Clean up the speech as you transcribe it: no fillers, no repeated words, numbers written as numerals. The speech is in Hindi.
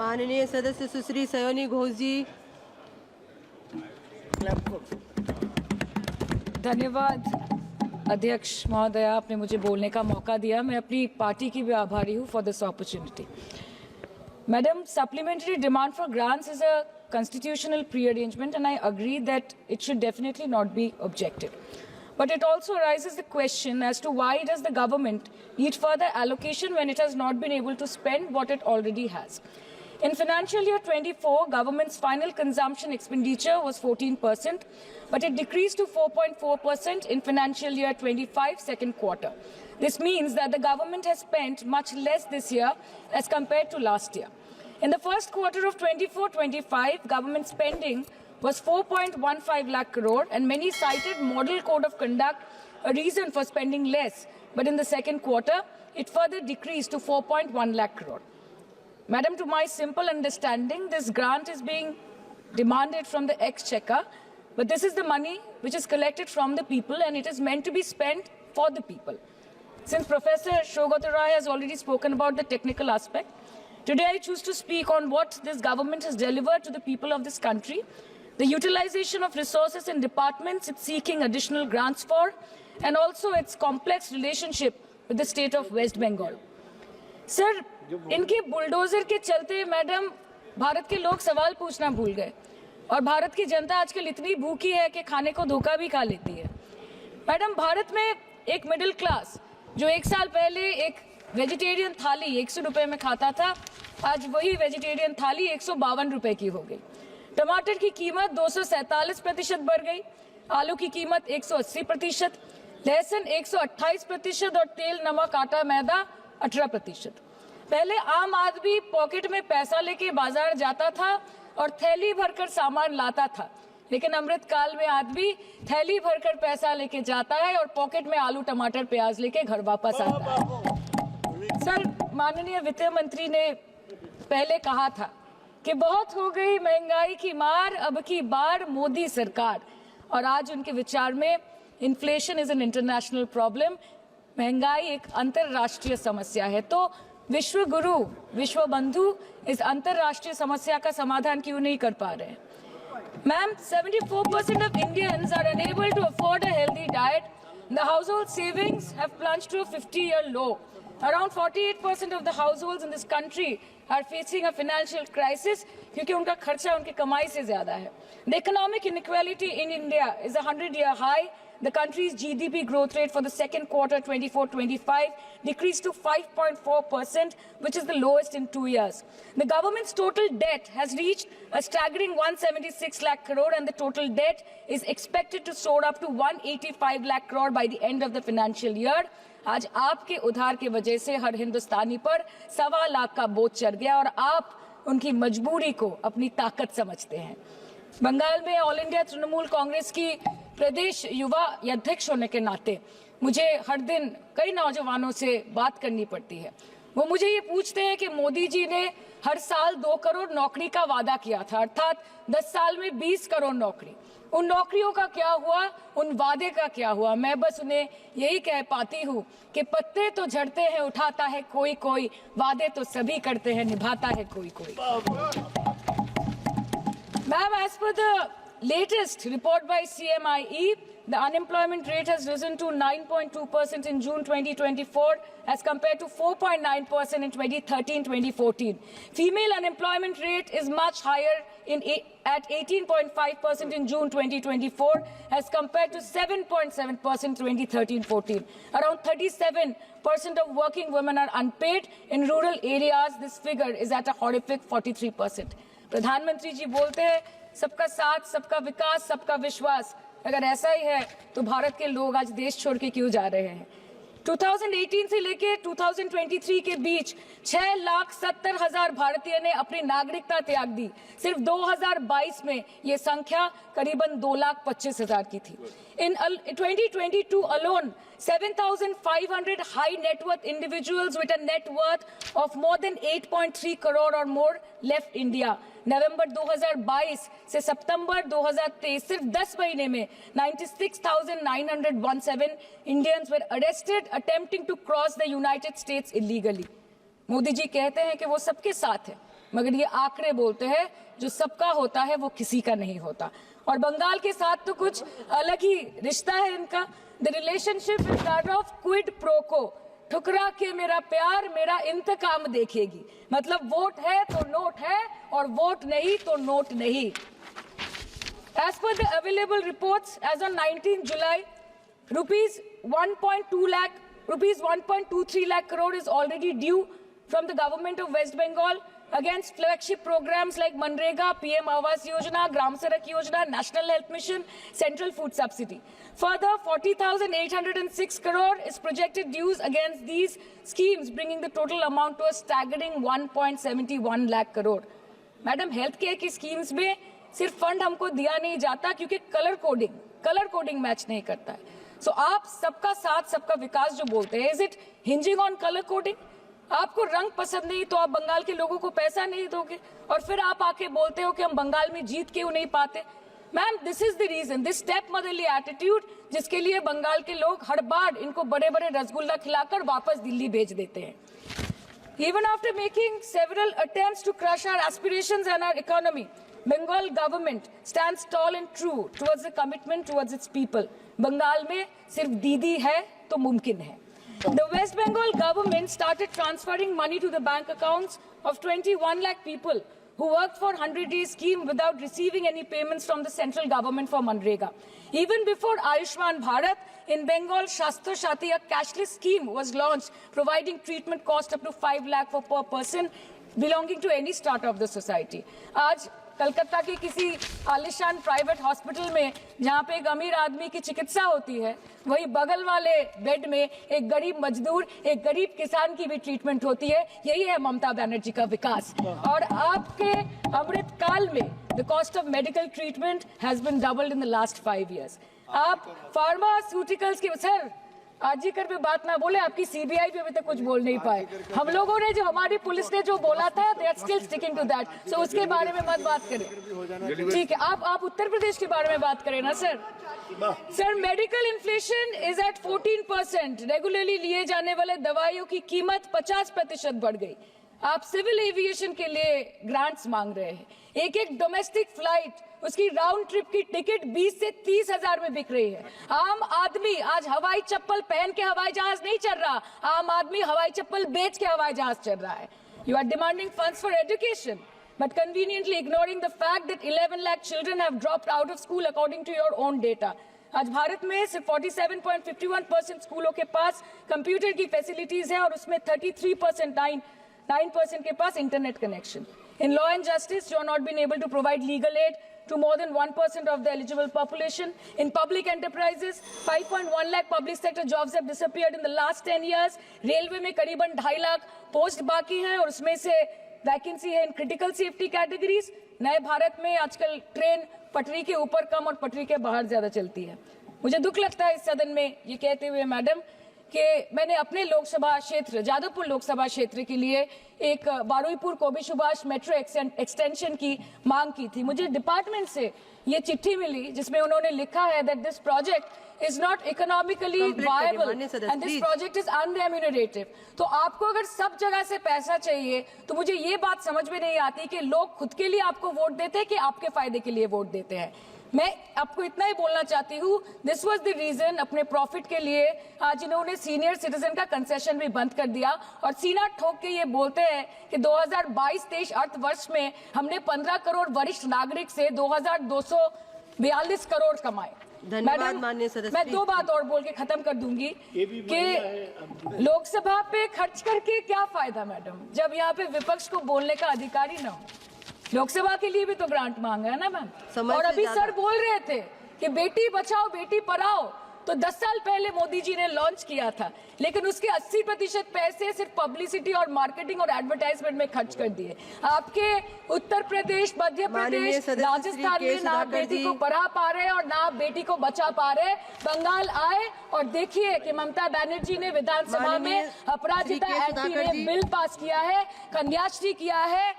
माननीय सदस्य सुश्री सयोनी घोष जी। धन्यवाद अध्यक्ष महोदय, आपने मुझे बोलने का मौका दिया। मैं अपनी पार्टी की भी आभारी हूँ for this opportunity. Madam, supplementary demand for grants is a constitutional pre-arrangement, and I agree that it should definitely not be objected. But it also arises the question as to why does the government need further allocation when it has not been able to spend what it already has. In financial year 24, government's final consumption expenditure was 14%, but it decreased to 4.4% in financial year 25 second quarter. This means that the government has spent much less this year as compared to last year. In the first quarter of 24-25, government spending was 4.15 lakh crore, and many cited model code of conduct a reason for spending less. But in the second quarter, it further decreased to 4.1 lakh crore. Madam, to my simple understanding, this grant is being demanded from the exchequer, but this is the money which is collected from the people, and it is meant to be spent for the people. Since Professor Shogoto Rai has already spoken about the technical aspect, today I choose to speak on what this government has delivered to the people of this country, the utilization of resources in departments it's seeking additional grants for, and also its complex relationship with the state of West Bengal. Sir, इनके बुलडोजर के चलते मैडम भारत के लोग सवाल पूछना भूल गए, और भारत की जनता आजकल इतनी भूखी है कि खाने को धोखा भी खा लेती है। मैडम, भारत में एक मिडिल क्लास जो एक साल पहले एक वेजिटेरियन थाली 100 रुपए में खाता था, आज वही वेजिटेरियन थाली 152 रुपए की हो गई। टमाटर की कीमत 247% बढ़ गई, आलू की कीमत 180%, लहसुन 128% और तेल, नमक, आटा, मैदा 18%। पहले आम आदमी पॉकेट में पैसा लेके बाजार जाता था और थैली भरकर सामान लाता था, लेकिन अमृत काल में आदमी थैली भरकर पैसा लेके जाता है और पॉकेट में आलू, टमाटर, प्याज लेके घर वापस आता है। सर, माननीय वित्त मंत्री ने पहले कहा था कि बहुत हो गई महंगाई की मार, अब की बार मोदी सरकार, और आज उनके विचार में inflation is an international problem, महंगाई एक अंतरराष्ट्रीय समस्या है। तो विश्व गुरु, विश्व बंधु इस अंतरराष्ट्रीय समस्या का समाधान क्यों नहीं कर पा रहे हैं? Ma'am, 74% of Indians are unable to afford a healthy diet. The household savings have plunged to a 50-year low. Around 48% of the households in this country are facing a financial crisis क्योंकि उनका खर्चा उनकी कमाई से ज्यादा है। The economic inequality in India is a 100-year high. The country's GDP growth rate for the second quarter 24-25 decreased to 5.4%, which is the lowest in 2 years. The government's total debt has reached a staggering 176 lakh crore, and the total debt is expected to soar up to 185 lakh crore by the end of the financial year. आज आपके उधार की वजह से हर हिंदुस्तानी पर 1.25 लाख का बोझ चढ़ गया, और आप उनकी मजबूरी को अपनी ताकत समझते हैं। बंगाल में ऑल इंडिया तृणमूल कांग्रेस की प्रदेश युवा अध्यक्ष होने के नाते मुझे हर दिन कई नौजवानों से बात करनी पड़ती है। वो मुझे ये पूछते हैं कि मोदी जी ने हर साल 2 करोड़ नौकरी का वादा किया था, अर्थात 10 साल में 20 करोड़ नौकरी। उन नौकरियों का क्या हुआ, उन वादे का क्या हुआ? मैं बस उन्हें यही कह पाती हूँ कि पत्ते तो झड़ते हैं, उठाता है कोई कोई, वादे तो सभी करते हैं, निभाता है कोई कोई। Ma'am, as per the latest report by CMIE, the unemployment rate has risen to 9.2% in June 2024 as compared to 4.9% in 2013-2014. Female unemployment rate is much higher at 18.5% in June 2024 as compared to 7.7% in 2013-14. Around 37% of working women are unpaid. In rural areas, this figure is at a horrific 43%. प्रधानमंत्री जी बोलते हैं सबका साथ, सबका विकास, सबका विश्वास। अगर ऐसा ही है तो भारत के लोग आज देश छोड़ के क्यों जा रहे हैं? 2018 से लेके 2023 के बीच 6,70,000 भारतीय ने अपनी नागरिकता त्याग दी। सिर्फ 2022 में ये संख्या करीबन 2,25,000 की थी। In 2022 alone, 7,500 high net worth individuals with a net worth of more than 8.3 crore or more left India. नवंबर 2022 से सितंबर 2023 सिर्फ 10 महीने में 96,917 Indians were arrested attempting to cross the United States illegally. Modi ji कहते हैं कि वो सबके साथ है, मगर ये आंकड़े बोलते हैं जो सबका होता है वो किसी का नहीं होता। और बंगाल के साथ तो कुछ अलग ही रिश्ता है इनका। The relationship is that of quid pro को, ठुकरा के मेरा प्यार मेरा इंतकाम देखेगी। मतलब वोट है तो नोट है और वोट नहीं तो नोट नहीं। As per the available reports, as on 19 July, rupees 1.23 lakh crore is already due from the government of West Bengal against flagship programs like Manrega, PM Awas Yojana, Gram Sadak Yojana, National Health Mission, Central Food Subsidy. Further, 40,806 crore is projected dues against these schemes, bringing the total amount to a staggering 1.71 lakh crore. Madam, health care की schemes में सिर्फ फंड हमको दिया नहीं जाता क्योंकि कलर कोडिंग मैच नहीं करता है। सो आप सबका साथ सबका विकास जो बोलते हैं, is it hinging on colour coding? आपको रंग पसंद नहीं तो आप बंगाल के लोगों को पैसा नहीं दोगे और फिर आप आके बोलते हो कि हम बंगाल में जीत क्यों नहीं पाते। Ma'am, this is the reason, this step motherly attitude, जिसके लिए बंगाल के लोग हर बार इनको बड़े बड़े रसगुल्ला खिलाकर वापस दिल्ली भेज देते हैं। Even after making several attempts to crush our aspirations and our economy, Bengal government stands tall and true towards the commitment towards its people. Bengal में सिर्फ दीदी है तो मुमकिन है। The West Bengal government started transferring money to the bank accounts of 21 lakh people who worked for 100-day scheme without receiving any payments from the central government for Manrega. Even before Ayushman Bharat, in Bengal, Shastra Shati, a cashless scheme was launched, providing treatment cost up to 5 lakh for per person belonging to any strata of the society. आज कलकत्ता के किसी आलिशान प्राइवेट हॉस्पिटल में जहाँ पे एक अमीर आदमी की चिकित्सा होती है, वही बगल वाले बेड में एक गरीब मजदूर, एक गरीब किसान की भी ट्रीटमेंट होती है। यही है ममता बनर्जी का विकास। और आपके अमृत काल में the cost of medical treatment has been doubled in the last 5 years। आप फार्मास्यूटिकल्स के सर आजीकर पे बात ना बोले, आपकी सीबीआई पे अभी तक कुछ बोल नहीं पाए। हम लोगों ने जो हमारी पुलिस ने जो बोला था, they are still sticking to that. So उसके बारे में मत बात करें, ठीक है? आप उत्तर प्रदेश के बारे में बात करें ना sir. Sir, medical inflation is at 14%। Regularly लिए जाने वाले दवाइयों की कीमत 50% बढ़ गई। आप सिविल एविएशन के लिए ग्रांट्स मांग रहे हैं। एक एक डोमेस्टिक फ्लाइट, उसकी राउंड ट्रिप की टिकट 20 से 30 हजार में बिक रही है। आम आदमी आज हवाई चप्पल पहन के हवाई जहाज नहीं चल रहा, आम आदमी हवाई चप्पल बेच के हवाई जहाज चल रहा है। You are demanding funds for education but conveniently ignoring the fact that 11 lakh children have dropped out of school according to your own data. आज भारत में सिर्फ 47.51% स्कूलों के पास कंप्यूटर की फैसिलिटीज है और उसमें 9% के पास internet connection. In law and justice, you are not been able to provide legal aid to more than 1% of the eligible population. In public enterprises, 5.1 lakh public sector jobs have disappeared in the last 10 years. Railway में करीबन 2.5 लाख पोस्ट बाकी हैं और उसमें से वैकेंसी है इन क्रिटिकल सेफ्टी कैटेगरीज। नए भारत में आजकल ट्रेन पटरी के ऊपर कम और पटरी के बाहर ज्यादा चलती है। मुझे दुख लगता है इस सदन में ये कहते हुए मैडम कि मैंने अपने लोकसभा क्षेत्र जादवपुर लोकसभा क्षेत्र के लिए एक बारुईपुर कोबी सुभाष मेट्रो एक्सटेंशन की मांग की थी। मुझे डिपार्टमेंट से ये चिट्ठी मिली जिसमें उन्होंने लिखा है that this project is not economically viable and this project is unremunerative। तो आपको अगर सब जगह से पैसा चाहिए तो मुझे ये बात समझ में नहीं आती कि लोग खुद के लिए आपको वोट देते हैं कि आपके फायदे के लिए वोट देते हैं। मैं आपको इतना ही बोलना चाहती हूँ, दिस वाज द रीजन अपने प्रॉफिट के लिए आज इन्होंने सीनियर सिटीजन का कंसेशन भी बंद कर दिया और सीना ठोक के ये बोलते हैं कि 2022-23 अर्थ वर्ष में हमने 15 करोड़ वरिष्ठ नागरिक से 2242 करोड़ कमाए। धन्यवाद माननीय सदस्य। मैं 2 बात और बोल के खत्म कर दूंगी कि लोकसभा पे खर्च करके क्या फायदा मैडम, जब यहाँ पे विपक्ष को बोलने का अधिकार ही ना हो। लोकसभा के लिए भी तो ग्रांट मांगा है ना मैम। और अभी सर बोल रहे थे कि बेटी बचाओ बेटी पढ़ाओ, तो 10 साल पहले मोदी जी ने लॉन्च किया था, लेकिन उसके 80% पैसे सिर्फ पब्लिसिटी और मार्केटिंग और एडवर्टाइजमेंट में खर्च कर दिए। आपके उत्तर प्रदेश, मध्य प्रदेश, राजस्थान में ना बेटी को पढ़ा पा रहे और ना बेटी को बचा पा रहे। बंगाल आए और देखिए कि ममता बनर्जी ने विधानसभा में अपराजिता एक्ट में बिल पास किया है, कन्याश्री किया है।